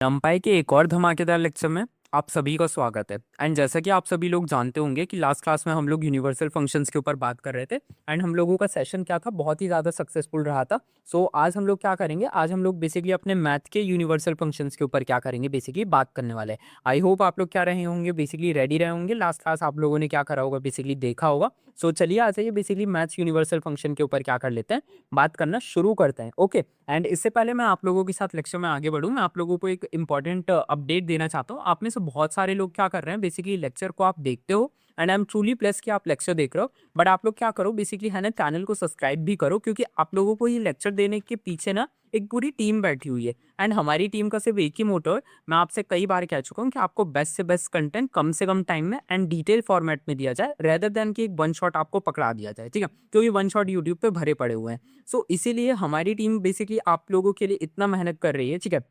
नमपाई के एक और धमाकेदार लेक्चर में आप सभी का स्वागत है। एंड जैसा कि आप सभी लोग जानते होंगे कि लास्ट क्लास में हम लोग यूनिवर्सल फंक्शंस के ऊपर बात कर रहे थे एंड हम लोगों का सेशन क्या था, बहुत ही ज़्यादा सक्सेसफुल रहा था। सो आज हम लोग क्या करेंगे, आज हम लोग बेसिकली अपने मैथ के यूनिवर्सल फंक्शंस के ऊपर क्या करेंगे, बेसिकली बात करने वाले हैं। आई होप आप लोग क्या रहे होंगे, बेसिकली रेडी रहे होंगे। लास्ट क्लास आप लोगों ने क्या करा होगा, बेसिकली देखा होगा। सो चलिए आज ये बेसिकली मैथ्स यूनिवर्सल फंक्शन के ऊपर क्या कर लेते हैं, बात करना शुरू करते हैं। ओके। एंड इससे पहले मैं आप लोगों के साथ लेक्चर में आगे बढ़ूँ, मैं आप लोगों को एक इंपॉर्टेंट अपडेट देना चाहता हूँ। आप में से बहुत सारे लोग क्या कर रहे हैं, बेसिकली लेक्चर को आप देखते हो and I am truly plus कि आप लेक्चर देख रहे हो, बट आप लोग क्या करो, बेसिकली है ना, चैनल को सब्सक्राइब भी करो, क्योंकि आप लोगों को ये लेक्चर देने के पीछे ना एक पूरी टीम बैठी हुई है। एंड हमारी टीम का सिर्फ एक ही मोटो है, मैं आपसे कई बार कह चुका हूँ कि आपको बेस्ट से बेस्ट कंटेंट कम से कम टाइम में एंड डिटेल फॉर्मेट में दिया जाए, रेदर देन कि एक वन शॉट आपको पकड़ा दिया जाए। ठीक है, क्योंकि वन शॉट यूट्यूब पे भरे पड़े हुए हैं। सो इसीलिए हमारी टीम बेसिकली आप लोगों के लिए इतना मेहनत कर रही है। ठीक है,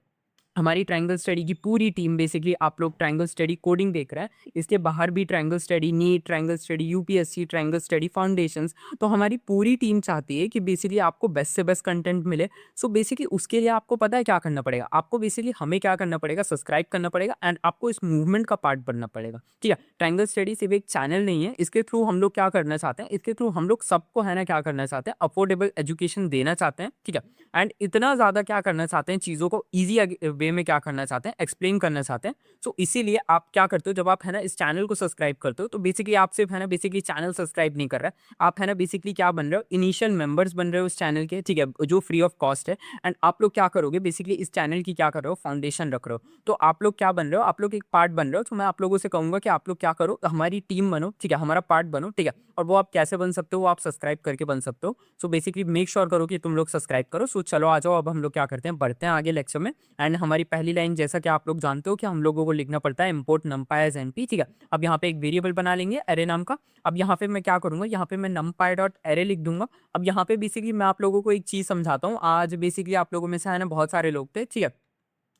हमारी ट्रायंगल स्टडी की पूरी टीम, बेसिकली आप लोग ट्रायंगल स्टडी कोडिंग देख रहे हैं, इसके बाहर भी Triangle Study NEET, Triangle Study UPSC, Triangle Study foundations, तो हमारी पूरी टीम चाहती है कि बेसिकली आपको बेस्ट से बेस्ट कंटेंट मिले। सो बेसिकली उसके लिए आपको पता है क्या करना पड़ेगा, आपको बेसिकली हमें क्या करना पड़ेगा, सब्सक्राइब करना पड़ेगा एंड आपको इस मूवमेंट का पार्ट बनना पड़ेगा। ठीक है, ट्रायंगल स्टडी सिर्फ एक चैनल नहीं है, इसके थ्रू हम लोग क्या करना चाहते हैं, इसके थ्रू हम लोग सबको है ना क्या करना चाहते हैं, अफोर्डेबल एजुकेशन देना चाहते हैं। ठीक है, एंड इतना ज़्यादा क्या करना चाहते हैं, चीज़ों को ईज़ी वे में क्या करना चाहते हैं, एक्सप्लेन करना चाहते हैं। सो इसीलिए आप क्या करते हो, जब आप है ना इस चैनल को सब्सक्राइब करते हो, तो बेसिकली आप सिर्फ है ना बेसिकली चैनल सब्सक्राइब नहीं कर रहे हैं, आप है ना बेसिकली क्या बन रहे हो, इनिशियल मेंबर्स बन रहे हो इस चैनल के। ठीक है, जो फ्री ऑफ कॉस्ट है। एंड आप लोग क्या करोगे, बेसिकली इस चैनल की क्या कर रहे हो, फाउंडेशन रख रहे हो। तो आप लोग क्या बन रहे हो, आप लोग एक पार्ट बन रहे हो। तो मैं आप लोगों से कहूँगा कि आप लोग क्या करो, हमारी टीम बनो। ठीक है, हमारा पार्ट बनो। ठीक है, और वो आप कैसे बन सकते हो, वो आप सब्सक्राइब करके बन सकते हो। सो बेसिकली मेक श्योर करो कि तुम लोग सब्सक्राइब करो। सो चलो आ जाओ, अब हम लोग क्या करते हैं, बढ़ते हैं आगे लेक्चर में। एंड हमारी पहली लाइन, जैसा कि आप लोग जानते हो कि हम लोगों को लिखना पड़ता है इम्पोर्ट numpy एज एनपी। ठीक है, अब यहाँ पे एक वेरिएबल बना लेंगे एरे नाम का। अब यहाँ पे मैं क्या करूंगा, यहाँ पे मैं numpy डॉट एरे लिख दूंगा। अब यहाँ पे बेसिकली मैं आप लोगों को एक चीज समझाता हूँ। आज बेसिकली आप लोगों में से है ना बहुत सारे लोग थे। ठीक है,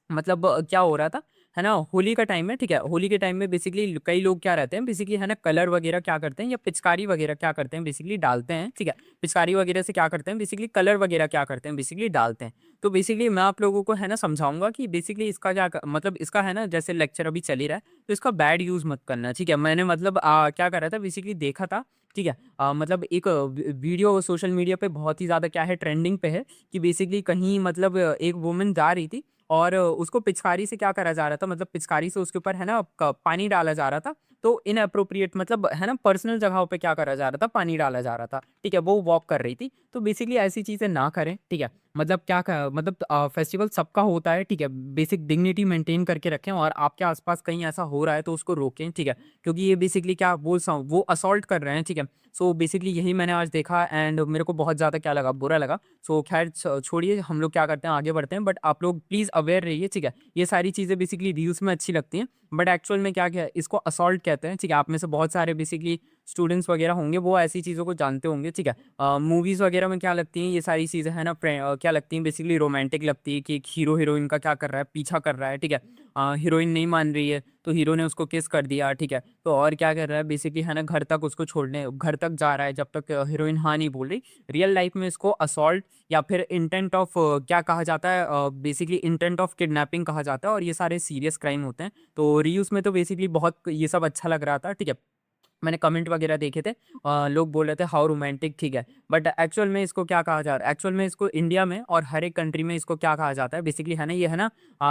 मतलब क्या हो रहा था, है ना, होली का टाइम है। ठीक है, होली के टाइम में बेसिकली कई लोग क्या रहते हैं, बेसिकली है ना कलर वगैरह क्या करते हैं, या पिचकारी वगैरह क्या करते हैं, बेसिकली डालते हैं। ठीक है, पिचकारी वगैरह से क्या करते हैं, बेसिकली कलर वगैरह क्या करते हैं, बेसिकली डालते हैं। तो बेसिकली मैं आप लोगों को है ना समझाऊंगा कि बेसिकली इसका क्या मतलब इसका है ना, जैसे लेक्चर अभी चल ही रहा है, तो इसका बैड यूज मत करना। ठीक है, मैंने मतलब क्या करा था, बेसिकली देखा था। ठीक है, मतलब एक वीडियो सोशल मीडिया पे बहुत ही ज़्यादा क्या है, ट्रेंडिंग पे है, कि बेसिकली कहीं मतलब एक वुमन जा रही थी और उसको पिचकारी से क्या करा जा रहा था, मतलब पिचकारी से उसके ऊपर है ना पानी डाला जा रहा था। तो इनअप्रोप्रिएट मतलब है ना पर्सनल जगहों पे क्या करा जा रहा था, पानी डाला जा रहा था। ठीक है, वो वॉक कर रही थी। तो बेसिकली ऐसी चीज़ें ना करें। ठीक है, मतलब मतलब फेस्टिवल सबका होता है। ठीक है, बेसिक डिग्निटी मेंटेन करके रखें, और आपके आसपास कहीं ऐसा हो रहा है तो उसको रोकें। ठीक है, क्योंकि ये बेसिकली क्या बोल सकूं, वो असॉल्ट कर रहे हैं। ठीक है, सो बेसिकली यही मैंने आज देखा एंड मेरे को बहुत ज़्यादा क्या लगा, बुरा लगा। सो खैर छोड़िए, हम लोग क्या करते हैं, आगे बढ़ते हैं। बट आप लोग प्लीज़ अवेयर रहिए। ठीक है, ये सारी चीज़ें बेसिकली रील्स में अच्छी लगती हैं, बट एक्चुअल में क्या क्या है, इसको असॉल्ट कहते हैं। ठीक है, आप में से बहुत सारे बेसिकली स्टूडेंट्स वगैरह होंगे, वो ऐसी चीज़ों को जानते होंगे। ठीक है, मूवीज़ वगैरह में क्या लगती हैं ये सारी चीज़ें, है ना, क्या लगती हैं, बेसिकली रोमांटिक लगती है, कि एक हीरो हीरोइन का क्या कर रहा है, पीछा कर रहा है। ठीक है, हीरोइन नहीं मान रही है तो हीरो ने उसको किस कर दिया। ठीक है, तो और क्या कर रहा है, बेसिकली है ना घर तक उसको छोड़ने, घर तक जा रहा है जब तक हीरोइन हाँ नहीं बोल रही। रियल लाइफ में इसको असॉल्ट या फिर इंटेंट ऑफ क्या कहा जाता है, बेसिकली इंटेंट ऑफ किडनैपिंग कहा जाता है, और ये सारे सीरियस क्राइम होते हैं। तो रील्स में तो बेसिकली बहुत ये सब अच्छा लग रहा था। ठीक है, मैंने कमेंट वगैरह देखे थे, लोग बोल रहे थे हाउ रोमांटिक। ठीक है, बट एक्चुअल में इसको क्या कहा जा रहा है, एक्चुअल में इसको इंडिया में और हर एक कंट्री में इसको क्या कहा जाता है, बेसिकली है ना, ये है ना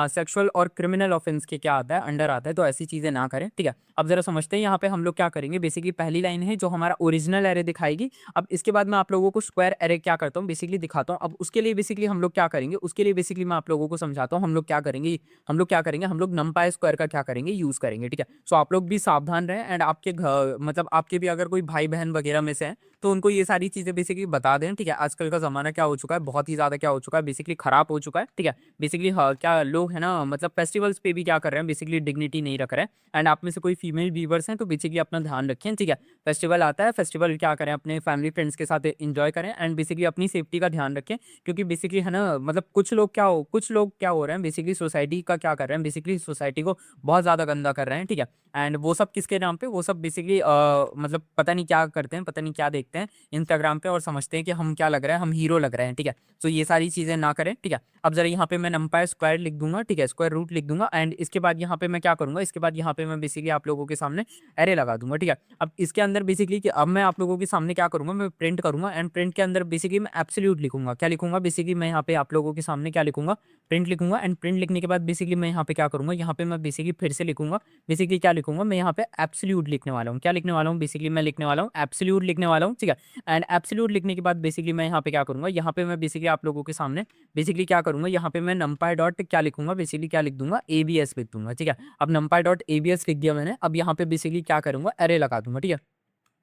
सेक्सुअल और क्रिमिनल ऑफेंस के क्या आता है, अंडर आता है। तो ऐसी चीज़ें ना करें। ठीक है, अब जरा समझते हैं यहाँ पे हम लोग क्या करेंगे। बेसिकली पहली लाइन है जो हमारा ओरिजिनल एरे दिखाएगी। अब इसके बाद मैं आप लोगों को स्क्वायर एरे क्या करता हूँ, बेसिकली दिखाता हूँ। अब उसके लिए बेसिकली हम लोग क्या करेंगे, उसके लिए बेसिकली मैं आप लोगों को समझाता हूँ। हम लोग क्या करेंगे, हम लोग नमपाई स्क्वायर का क्या करेंगे, यूज़ करेंगे। ठीक है, सो आप लोग भी सावधान रहें एंड आपके घर मतलब आपके भी अगर कोई भाई बहन वगैरह में से हैं तो उनको ये सारी चीज़ें बेसिकली बता दें। ठीक है, आजकल का ज़माना क्या हो चुका है, बहुत ही ज़्यादा क्या हो चुका है, बेसिकली ख़राब हो चुका है। ठीक है, बेसिकली हाँ, क्या लोग हैं ना, मतलब फेस्टिवल्स पे भी क्या कर रहे हैं, बेसिकली डिग्निटी नहीं रख रहे हैं। एंड आप में से कोई फीमेल व्यूवर्स हैं तो बेसिकली अपना ध्यान रखें। ठीक है, फेस्टिवल आता है, फेस्टिवल क्या करें, अपने फैमिली फ्रेंड्स के साथ इंजॉय करें एंड बेसिकली अपनी सेफ्टी का ध्यान रखें। क्योंकि बेसिकली है ना, मतलब कुछ लोग क्या हो रहे हैं, बेसिकली सोसाइटी का क्या कर रहे हैं, बेसिकली सोसाइटी को बहुत ज़्यादा गंदा कर रहे हैं। ठीक है, एंड वो सब किसके नाम पे, वो सब बेसिकली मतलब पता नहीं क्या करते हैं, पता नहीं क्या देखते देखते हैं इंस्टाग्राम पे और समझते हैं कि हम क्या लग रहा है, हम हीरो लग रहे हैं, ठीक है। तो ये सारी चीज़ें ना करें, ठीक है। अब ज़रा यहाँ पे मैं नंपाई स्क्वायर लिख दूँगा, ठीक है, स्क्वायर रूट लिख दूँगा एंड इसके बाद यहाँ पे मैं क्या करूँगा, इसके बाद यहाँ पे मैं बेसिकली आप लोगों के सामने एरे लगा दूँगा, ठीक है। अब इसके अंदर बेसिकली कि अब मैं आप लोगों के सामने क्या करूँगा, मैं प्रिंट करूँगा एंड प्रिंट के अंदर बेसिकली मैं एब्सोल्यूट लिखूँगा। क्या लिखूँगा, बेसिकली मैं यहाँ पे आप लोगों के सामने क्या लिखूँगा, प्रिंट लिखूँगा एंड प्रिंट लिखने के बाद बेसिकली मैं यहाँ पे क्या करूँगा, यहाँ पे मैं बेसिकली फिर से लिखूँगा, बेसिकली क्या लिखूँगा, मैं यहाँ पे एब्सोल्यूट लिखने वाला हूँ। क्या लिखने वाला हूँ, बेसिकली मैं लिखने वाला हूँ एब्सोल्यूट लिखने वाला हूँ, ठीक है। एंड एब्सोल्यूट लिखने के बाद बेसिकली मैं यहाँ पे क्या करूँगा, यहाँ पे मैं बेसिकली आप लोगों के सामने बेसिकली क्या करूँगा, यहाँ पे मैं नंपाई डॉट क्या लिखूँगा, बेसिकली क्या लिख दूँगा, एबीएस लिख दूँगा, ठीक है। अब नंपाई डॉट एबीएस लिख दिया मैंने, अब यहाँ पे बेसिकली क्या करूँगा, एरे लगा दूँगा, ठीक है।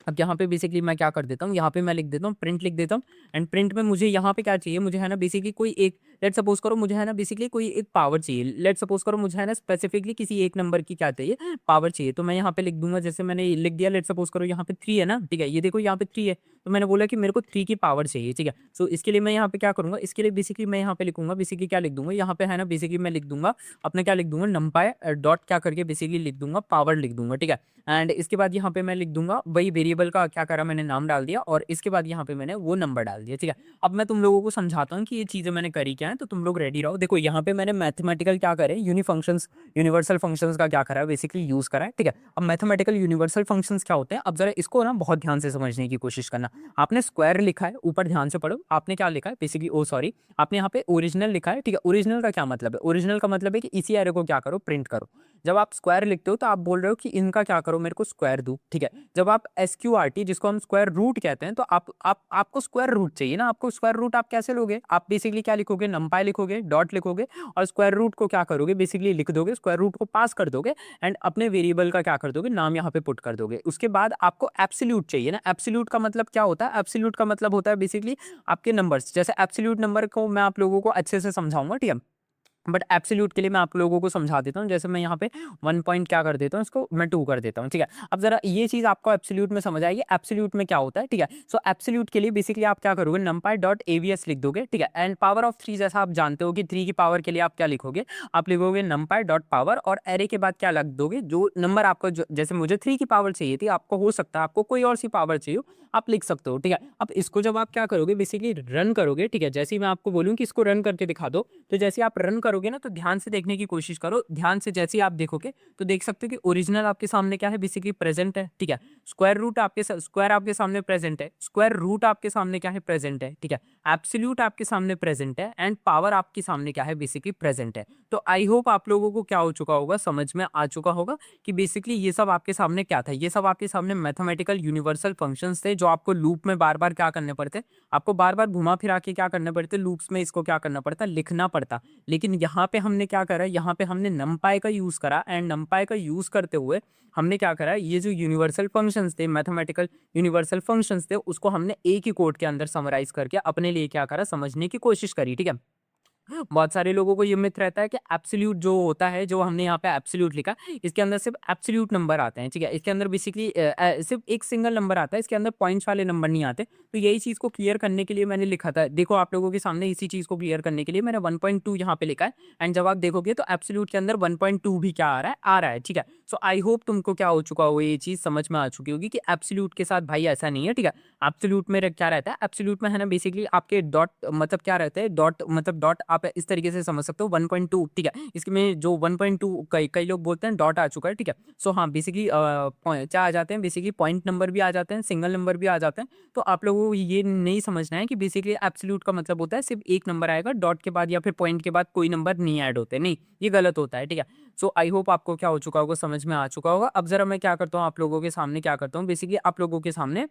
अब यहाँ पे बेसिकली मैं क्या कर देता हूँ, यहाँ पे मैं लिख देता हूँ, प्रिंट लिख देता हूँ एंड प्रिंट में मुझे यहाँ पे क्या चाहिए, मुझे है ना बेसिकली कोई एक, लेट्स सपोज करो मुझे है ना बेसिकली कोई एक पावर चाहिए, लेट्स सपोज करो मुझे है ना स्पेसिफिकली किसी एक नंबर की क्या चाहिए, पावर चाहिए। तो मैं यहाँ पे लिख दूंगा, जैसे मैंने ये लिख दिया, लेट्स सपोज करो यहाँ पे 3 है ना, ठीक है, ये देखो यहाँ पे 3 है, तो मैंने बोला कि मेरे को 3 की पावर चाहिए, ठीक है। सो इसके लिए मैं यहाँ पे क्या करूँगा, इसके लिए बेसिकली मैं यहाँ पे लिखूंगा, बेसिकली क्या लिख दूंगा, यहाँ पे है ना बेसिकली मैं लिख दूंगा अपना क्या लिख दूंगा, नंपाई डॉट क्या करके बेसिकली लिख दूंगा, पावर लिख दूंगा, ठीक है। एंड इसके बाद यहाँ पे मैं लिख दूंगा वही वेरिएबल का क्या करा मैंने, नाम डाल दिया और इसके बाद यहाँ पे मैंने वो नंबर डाल दिया, ठीक है। अब मैं तुम लोगों को समझाता हूँ कि ये चीज़ें मैंने करी क्या है, तो तुम लोग रेडी रहो। देखो यहाँ पे मैंने मैथमेटिकल क्या करे, यूनिफंक्शंस यूनिवर्सल फंक्शंस का क्या करा है, बेसिकली यूज़ करा है, ठीक है। अब मैथमेटिकल यूनिवर्सल फंक्शंस क्या होते हैं, अब जरा इसको ना बहुत ध्यान से समझने की कोशिश करना। आपने स्क्वायर लिखा है, ऊपर ध्यान से पढ़ो, आपने क्या लिखा है बेसिकली, ओ सॉरी, आपने यहाँ पे ओरिजिनल लिखा है, ठीक है। ओरिजिनल का क्या मतलब है, ओरिजिनल का मतलब है कि इसी एरे को क्या करो, प्रिंट करो। जब आप स्क्वायर लिखते हो तो आप बोल रहे हो कि इनका क्या करो, मेरे को स्क्वायर दो, ठीक है। जब आप एसक्यूआरटी जिसको हम स्क्वायर रूट कहते हैं, तो आपको स्क्वायर रूट चाहिए ना, आपको स्क्वायर रूट आप कैसे लोगे, आप बेसिकली क्या लिखोगे, नंपाई लिखोगे, डॉट लिखोगे और स्क्वायर रूट को क्या करोगे, बेसिकली लिख दोगे, स्क्वायर रूट को पास कर दोगे एंड अपने वेरिएबल का क्या कर दोगे, नाम यहाँ पे पुट कर दोगे। उसके बाद आपको एब्सोल्यूट चाहिए ना, एब्सोल्यूट का मतलब क्या होता है, एब्सोल्यूट का मतलब होता है बेसिकली आपके नंबर्स। जैसे एब्सोल्यूट नंबर को मैं आप लोगों को अच्छे से समझाऊंगा, ठीक है, बट एब्सोल्यूट के लिए मैं आप लोगों को समझा देता हूँ। जैसे मैं यहाँ पे 1 पॉइंट क्या कर देता हूँ, इसको मैं 2 कर देता हूँ, ठीक है। अब जरा ये चीज़ आपको एब्सोल्यूट में समझ आएगी, एब्सोल्यूट में क्या होता है, ठीक है। सो एब्सोल्यूट के लिए बेसिकली आप क्या करोगे, नंपाई डॉट एवीएस लिख दोगे, ठीक है। एंड पावर ऑफ 3 जैसा आप जानते हो कि 3 की पावर के लिए आप क्या लिखोगे, आप लिखोगे नंपाई डॉट पावर और एरे के बाद क्या लग दोगे, जो नंबर आपको जैसे मुझे 3 की पावर चाहिए थी, आपको हो सकता है आपको कोई और सी पावर चाहिए हो, आप लिख सकते हो, ठीक है। अब इसको जब आप क्या करोगे, बेसिकली रन करोगे, ठीक है, जैसे ही मैं आपको बोलूँ कि इसको रन करके दिखा दो, तो जैसे आप रन करोगे ना, तो ध्यान से देखने की कोशिश करो, ध्यान से जैसे ही आप देखोगे तो देख सकते हो कि ओरिजिनल आपके सामने क्या है, बेसिकली प्रेजेंट है, ठीक है। स्क्वायर रूट आपके स्क्वायर आपके सामने प्रेजेंट है, स्क्वायर रूट आपके सामने क्या है, प्रेजेंट है, ठीक है। एब्सोल्यूट आपके सामने प्रेजेंट है एंड पावर आपके सामने क्या है, बेसिकली प्रेजेंट है। तो आई होप आप लोगों को क्या हो चुका होगा, समझ में आ चुका होगा कि बेसिकली ये सब आपके सामने क्या था, ये सब आपके सामने मैथमेटिकल यूनिवर्सल फंक्शंस थे, जो आपको लूप में बार बार क्या करने पड़ते, आपको बार बार घुमा फिरा के क्या करने पड़ते, लूप्स में इसको क्या करना पड़ता, लिखना पड़ता। लेकिन यहाँ पे हमने क्या करा, यहाँ पे हमने नंपाई का यूज करा एंड नंपाई का यूज करते हुए हमने क्या करा, ये जो यूनिवर्सल फंक्शंस थे, मैथमेटिकल यूनिवर्सल फंक्शंस थे, उसको हमने एक ही कोड के अंदर समराइज करके अपने लिए क्या करा, समझने की कोशिश करी, ठीक है। बहुत सारे लोगों को ये मिथ रहता है कि एब्सोल्यूट जो होता है, जो हमने यहाँ पे एब्सोल्यूट लिखा, इसके अंदर सिर्फ एब्सोल्यूट नंबर आते हैं, ठीक है। इसके अंदर बेसिकली सिर्फ एक सिंगल नंबर आता है, इसके अंदर पॉइंट्स वाले नंबर नहीं आते। तो यही चीज़ को क्लियर करने के लिए मैंने लिखा था, देखो आप लोगों के सामने इसी चीज़ को क्लियर करने के लिए मैंने 1.2 यहाँ पे लिखा है एंड जब आप देखोगे तो एब्सोल्यूट के अंदर 1.2 भी क्या आ रहा है, ठीक है। सो आई होप तुमको क्या हो चुका हो, ये चीज़ समझ में आ चुकी होगी कि एब्सोल्यूट के साथ भाई ऐसा नहीं है, ठीक है। एब्सोल्यूट में क्या रहता है, एब्सोल्यूट में है ना बेसिकली आपके डॉट मतलब क्या रहता है, डॉट मतलब डॉट आप इस तरीके से समझ सकते हो 1.2, ठीक है। इसमें जो 1.2 कई कई लोग बोलते हैं डॉट आ चुका है, ठीक है। सो हाँ बेसिकली क्या आ जाते हैं, बेसिकली पॉइंट नंबर भी आ जाते हैं, सिंगल नंबर भी आ जाते हैं। तो आप लोगों को ये नहीं समझना है कि बेसिकली एब्सोल्यूट का मतलब होता है सिर्फ एक नंबर आएगा, डॉट के बाद या फिर पॉइंट के बाद कोई नंबर नहीं ऐड होते, नहीं, ये गलत होता है, ठीक है। सो आई होप आपको क्या हो चुका होगा, समझ में आ चुका होगा। अब जरा मैं क्या करता हूँ, आप लोगों के सामने क्या करता हूँ, बेसिकली आप लोगों के सामने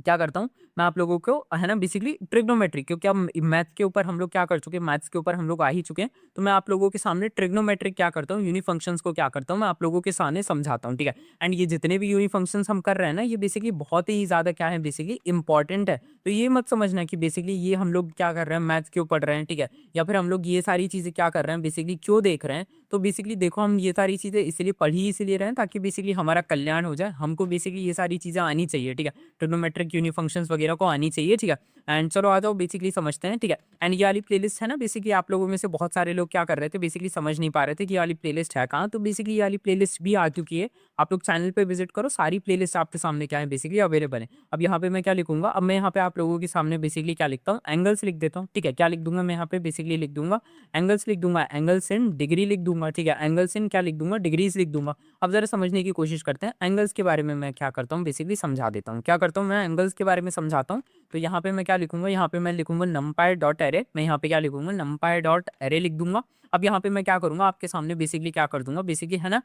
क्या करता हूँ, मैं आप लोगों को है ना बेसिकली ट्रिग्नोमेट्री, क्योंकि अब मैथ के ऊपर हम लोग क्या कर चुके हैं, मैथ्स के ऊपर हम लोग आ ही चुके हैं, तो मैं आप लोगों के सामने ट्रिग्नोमेट्रिक क्या करता हूँ, यूनिफंक्शंस को क्या करता हूँ, मैं आप लोगों के सामने समझाता हूँ, ठीक है। एंड ये जितने भी यूनिफंक्शंस हम कर रहे हैं ना, ये बेसिकली बहुत ही ज़्यादा क्या है, बेसिकली इंपॉर्टेंट है। तो ये मत समझना कि बेसिकली ये हम लोग क्या कर रहे हैं, मैथ्स क्यों पढ़ रहे हैं, ठीक है, या फिर हम लोग ये सारी चीज़ें क्या कर रहे हैं, बेसिकली क्यों देख रहे हैं। तो बेसिकली देखो, हम ये सारी चीज़ें इसलिए पढ़ ही इसीलिए रहे हैं ताकि बेसिकली हमारा कल्याण हो जाए, हमको बेसिकली ये सारी चीज़ें आनी चाहिए, ठीक है। ट्रिग्नोमेट्रिक यूनिफंक्शंस वगैरह वगैरह को आनी चाहिए, ठीक है। एंड चलो आ जाओ बेसिकली समझते हैं, ठीक है। एंड ये वाली प्लेलिस्ट है ना, बेसिकली आप लोगों में से बहुत सारे लोग क्या कर रहे थे, बेसिकली समझ नहीं पा रहे थे कि ये वाली प्लेलिस्ट है कहाँ, तो बेसिकली ये वाली प्लेलिस्ट भी आ चुकी है। आप लोग चैनल पे विजिट करो, सारी प्लेलिस्ट आपके सामने क्या है बेसिकली अवेलेबल है। अब यहाँ पे मैं क्या लिखूंगा, अब मैं यहाँ पे आप लोगों के सामने बेसिकली क्या लिखता हूँ, एंगल्स लिख देता हूँ, ठीक है। क्या लिख दूंगा मैं यहाँ पे बेसिकली लिख दूंगा एंगल्स, लिख दूंगा एंगल्स इन डिग्री लिख दूंगा, ठीक है। एंगल्स इन क्या लिख दूंगा, डिग्रीज लिख दूंगा। अब जरा समझने की कोशिश करते हैं, एंगल्स के बारे में मैं क्या करता हूँ बेसिकली समझा देता हूँ। क्या करता हूँ मैं एंगल्स के बारे में समझाता हूँ। तो यहाँ पे मैं क्या लिखूंगा, यहाँ पे मैं लिखूंगा नंपाई डॉट एरे, मैं यहाँ पे क्या लिखूंगा नंपाई डॉट एरे लिख दूंगा। अब यहाँ पे मैं क्या करूंगा, आपके सामने बेसिकली क्या कर दूंगा बेसिकली, है ना।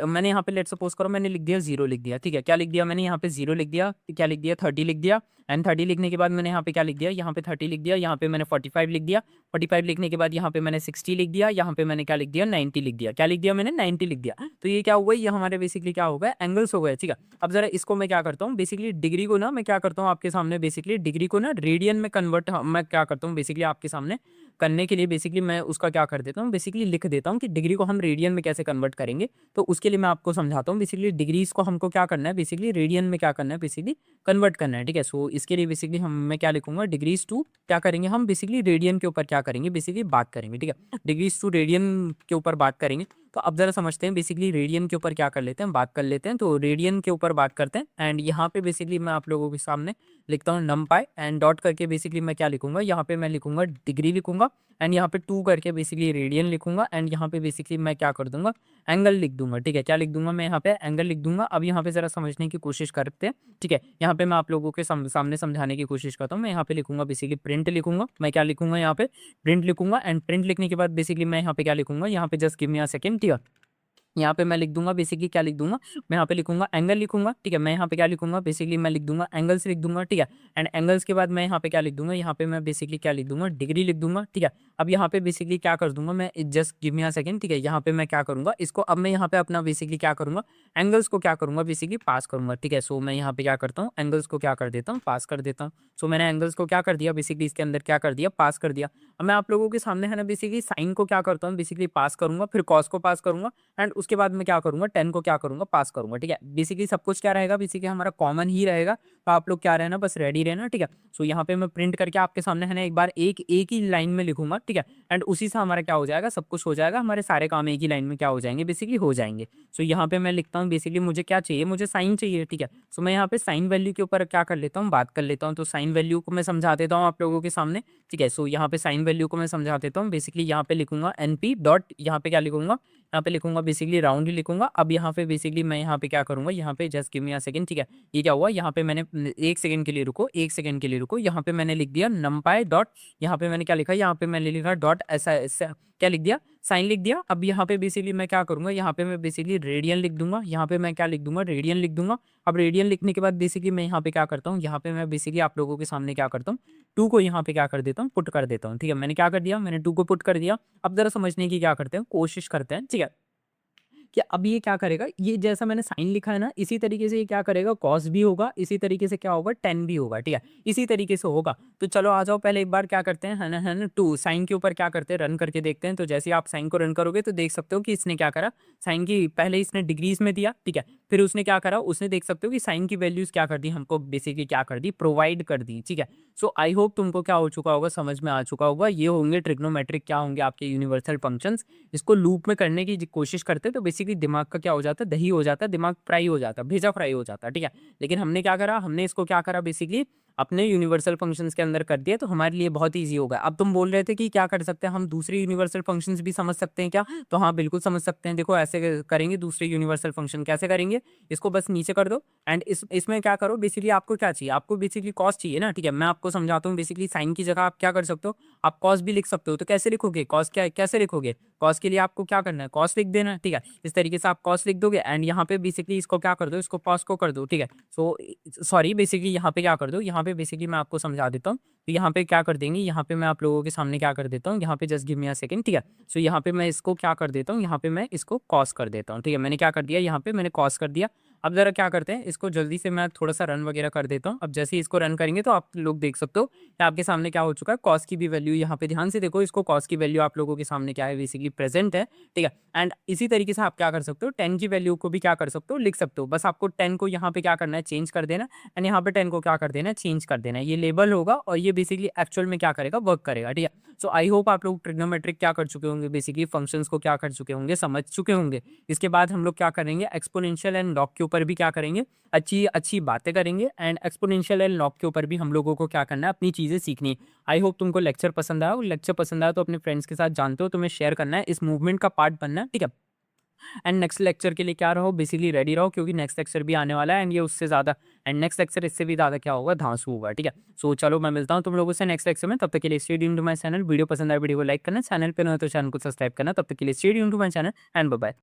मैंने यहाँ पे लेट सपोज करो मैंने लिख दिया 0 लिख दिया, ठीक है। क्या लिख दिया मैंने यहाँ पे 0 लिख दिया, क्या लिख दिया 30 लिख दिया। एंड 30 लिखने के बाद मैंने यहाँ पे क्या लिख दिया, यहाँ पे 30 लिख दिया, यहाँ पे मैंने 45 लिख दिया। 45 लिखने के बाद यहाँ पे मैंने 60 लिख दिया, यहाँ पे मैंने क्या लिख दिया 90 लिख दिया। क्या लिख दिया मैंने 90 लिख दिया। तो ये क्या हुआ, ये हमारे बेसिकली क्या हो गया, एंगल्स हो गए, ठीक है। अब जरा इसको मैं क्या करता हूँ बेसिकली, डिग्री को ना मैं क्या करता हूँ आपके सामने बेसिकली, डिग्री को ना रेडियन में कन्वर्ट मैं क्या करता हूँ बेसिकली आपके सामने करने के लिए बेसिकली मैं उसका क्या कर देता हूँ बेसिकली लिख देता हूँ कि डिग्री को हम रेडियन में कैसे कन्वर्ट करेंगे। तो उसके लिए मैं आपको समझाता हूँ बेसिकली, डिग्रीज को हमको क्या करना है बेसिकली रेडियन में क्या करना है बेसिकली कन्वर्ट करना है, ठीक है। सो इसके लिए बेसिकली हम मैं क्या लिखूंगा, डिग्रीज टू क्या करेंगे हम बेसिकली रेडियन के ऊपर क्या करेंगे बेसिकली बात करेंगे, ठीक है। डिग्रीज टू रेडियन के ऊपर बात करेंगे। तो अब जरा समझते हैं बेसिकली रेडियन के ऊपर क्या कर लेते हैं, बात कर लेते हैं। तो रेडियन के ऊपर बात करते हैं। एंड यहाँ पे बेसिकली मैं आप लोगों के सामने लिखता हूँ नमपाई एंड डॉट करके बेसिकली मैं क्या लिखूंगा, यहाँ पे मैं लिखूंगा डिग्री लिखूंगा। एंड यहाँ पे 2 करके बेसिकली रेडियन लिखूंगा। एंड यहाँ पे बेसिकली मैं क्या कर दूंगा, एंगल लिख दूंगा, ठीक है। क्या लिख दूंगा मैं यहाँ पे, एंगल लिख दूंगा। अब यहाँ पे जरा समझने की कोशिश करते हैं, ठीक है। यहाँ पे मैं आप लोगों के सामने समझाने की कोशिश करता हूँ। मैं यहाँ पे लिखूंगा बेसिकली प्रिंट लिखूंगा, मैं क्या लिखूंगा यहाँ पे प्रिंट लिखूंगा। एंड प्रिंट लिखने के बाद बेसिकली मैं यहाँ पे क्या लिखूंगा, यहाँ पे just give me a second, ठीक है। यहाँ पे मैं लिख दूंगा बेसिकली क्या लिख दूंगा, मैं यहाँ पे लिखूंगा एंगल लिखूंगा, ठीक है। मैं यहाँ पे क्या लिखूंगा बेसिकली मैं लिख दूंगा एंगल्स लिख दूंगा, ठीक है। एंड एंगल्स के बाद मैं यहाँ पे क्या लिख दूंगा, यहाँ पे मैं बेसिकली क्या लिख दूंगा डिग्री लिख दूंगा, ठीक है। अब यहाँ पे बेसिकली क्या कर दूंगा मैं, just give me a second, ठीक है। यहाँ पे मैं क्या करूंगा इसको, अब मैं यहाँ पे अपना बेसिकली क्या करूंगा, एंगल्स को क्या करूंगा बेसिकली पास करूंगा, ठीक है। सो मैं यहाँ पे क्या करता हूँ, एंगल्स को क्या कर देता हूँ, पास कर देता हूँ। सो मैंने एंगल्स को क्या कर दिया बेसिकली इसके अंदर क्या कर दिया, पास कर दिया। अब मैं आप लोगों के सामने है ना बेसिकली साइन को क्या करता हूँ बेसिकली पास करूंगा, फिर कॉस को पास करूंगा। एंड उसके बाद मैं क्या करूंगा 10 को क्या करूंगा पास करूंगा, ठीक है। बेसिकली सब कुछ क्या रहेगा बेसिकली हमारा कॉमन ही रहेगा। तो आप लोग क्या रहना बस रेडी रहना, ठीक है। सो यहाँ पे मैं प्रिंट करके आपके सामने है ना एक बार एक एक ही लाइन में लिखूंगा, ठीक है। एंड उसी से हमारा क्या हो जाएगा, सब कुछ हो जाएगा, हमारे सारे काम एक ही लाइन में क्या हो जाएंगे बेसिकली हो जाएंगे। सो यहाँ पे मैं लिखता हूँ बेसिकली मुझे क्या चाहिए, मुझे साइन चाहिए, ठीक है। सो मैं यहाँ पे साइन वैल्यू के ऊपर क्या कर लेता हूँ, बात कर लेता हूँ। तो साइन वैल्यू को मैं समझा देता हूँ आप लोगों के सामने, ठीक है। सो यहाँ पे साइन वैल्यू को मैं समझा देता हूँ बेसिकली, यहाँ पे लिखूंगा एनपी डॉट, यहाँ पे क्या लिखूंगा, यहाँ पे लिखूंगा बेसिकली राउंड ही लिखूंगा। अब यहाँ पे बेसिकली मैं यहाँ पे क्या करूंगा, यहाँ पे just give me a second, ठीक है। ये क्या हुआ, यहाँ पे मैंने 1 सेकंड के लिए रुको, 1 सेकंड के लिए रुको। यहाँ पे मैंने लिख दिया नमपाई डॉट, यहाँ पे मैंने क्या लिखा, यहाँ पे मैंने लिखा डॉट ऐसा क्या लिख दिया, साइन लिख दिया। अब यहाँ पे बेसिकली मैं क्या करूंगा, यहाँ पे मैं बेसिकली रेडियन लिख दूंगा, यहाँ पे मैं क्या लिख दूंगा रेडियन लिख दूंगा। अब रेडियन लिखने के बाद बेसिकली मैं यहाँ पे क्या करता हूँ, यहाँ पे मैं बेसिकली आप लोगों के सामने क्या करता हूँ 2 को यहाँ पे क्या कर देता हूँ पुट कर देता हूँ, ठीक है। मैंने क्या कर दिया, मैंने 2 को पुट कर दिया। अब जरा समझने की क्या करते हैं कोशिश करते हैं, ठीक है। कि अब ये क्या करेगा, ये जैसा मैंने साइन लिखा है ना इसी तरीके से ये क्या करेगा कॉस भी होगा, इसी तरीके से क्या होगा टेन भी होगा, ठीक है। इसी तरीके से होगा। तो चलो आ जाओ पहले एक बार क्या करते हैं है ना 2 साइन के ऊपर क्या करते हैं रन करके देखते हैं। तो जैसे ही आप साइन को रन करोगे तो देख सकते हो कि इसने क्या करा, साइन की पहले इसने डिग्रीज में दिया, ठीक है। फिर उसने क्या करा, उसने देख सकते हो कि साइन की वैल्यूज क्या कर दी हमको बेसिकली क्या कर दी प्रोवाइड कर दी, ठीक है। सो आई होप तुमको क्या हो चुका होगा, समझ में आ चुका होगा। ये होंगे ट्रिग्नोमेट्रिक क्या होंगे आपके यूनिवर्सल फंक्शंस। इसको लूप में करने की कोशिश करते तो बेसिकली दिमाग का क्या हो जाता है, दही हो जाता है, दिमाग फ्राई हो जाता है, भेजा फ्राई हो जाता है, ठीक है। लेकिन हमने क्या करा, हमने इसको क्या करा बेसिकली अपने यूनिवर्सल फंक्शंस के अंदर कर दिया, तो हमारे लिए बहुत ईजी होगा। अब तुम बोल रहे थे कि क्या कर सकते हैं हम दूसरे यूनिवर्सल फंक्शंस भी समझ सकते हैं क्या, तो हाँ बिल्कुल समझ सकते हैं। देखो ऐसे करेंगे दूसरे यूनिवर्सल फंक्शन कैसे करेंगे, इसको बस नीचे कर दो। एंड इसमें क्या करो बेसिकली आपको क्या चाहिए, आपको बेसिकली कॉस चाहिए ना, ठीक है। मैं आपको समझाता हूँ बेसिकली साइन की जगह आप क्या कर सकते हो, आप कॉस भी लिख सकते हो। तो कैसे लिखोगे कॉस, क्या कैसे लिखोगे कॉस के लिए आपको क्या करना है कॉस लिख देना, ठीक है। इस तरीके से आप कॉस लिख दोगे। एंड यहाँ पे बेसिकली इसको क्या कर दो, इसको कॉस को कर दो, ठीक है। सो सॉरी बेसिकली यहाँ पे क्या कर दो, यहाँ पे बेसिकली मैं आपको समझा देता हूँ। तो यहाँ पे क्या कर देंगे, यहाँ पे मैं आप लोगों के सामने क्या कर देता हूँ, यहाँ पे just give me a second, ठीक है। सो यहाँ पे मैं इसको क्या कर देता हूँ, यहाँ पे मैं इसको कॉस कर देता हूँ, ठीक है। मैंने क्या कर दिया, यहाँ पे मैंने कॉस कर दिया। अब ज़रा क्या करते हैं, इसको जल्दी से मैं थोड़ा-सा रन वगैरह कर देता हूँ। अब जैसे ही इसको रन करेंगे तो आप लोग देख सकते हो कि आपके सामने क्या हो चुका है, कॉस की भी वैल्यू यहाँ पे ध्यान से देखो, इसको कॉस की वैल्यू आप लोगों के सामने क्या है बेसिकली प्रेज़ेंट है, ठीक है? एंड इसी तरीके से आप क्या कर सकते हो, 10 की वैल्यू को भी क्या कर सकते हो, लिख सकते हो। बस आपको 10 को यहाँ पे क्या करना है, चेंज कर देना है एंड यहाँ पे 10 को क्या कर देना है, चेंज कर देना है। ये लेबल होगा और ये बेसिकली एक्चुअल में क्या करेगा, वर्क करेगा, ठीक है? सो आई होप आप लोग ट्रिग्नोमेट्रिक क्या कर चुके होंगे, बेसिकली फंक्शंस को क्या कर चुके होंगे, समझ चुके होंगे। इसके बाद हम लोग क्या करेंगे, एक्सपोनेंशियल एंड लॉग के ऊपर भी क्या करेंगे, अच्छी अच्छी बातें करेंगे एंड एक्सपोनेंशियल एंड लॉग के ऊपर भी हम लोगों को क्या करना है, अपनी चीज़ें सीखनी है। आई होप तुमको लेक्चर पसंद आया हो। लेक्चर पसंद आया तो अपने फ्रेंड्स के साथ, जानते हो तुम्हें शेयर करना है, इस मूवमेंट का पार्ट बनना है, ठीक है? एंड नेक्स्ट लेक्चर के लिए क्या रहो, बेसिकली रेडी रहो, क्योंकि नेक्स्ट लेक्चर भी आने वाला है एंड ये उससे ज़्यादा, एंड नेक्स्ट लेक्चर इससे भी ज़्यादा क्या होगा, धांसू होगा, ठीक है? सो चलो मैं मिलता हूँ तुम लोगों से नेक्स्ट लेक्चर में, तब तक के लिए stay tuned to my channel. Video पसंद आए वीडियो को लाइक करना, चैनल पे नए हो तो चैनल को सब्सक्राइब करना। तब तक के लिए stay tuned to my channel and bye bye.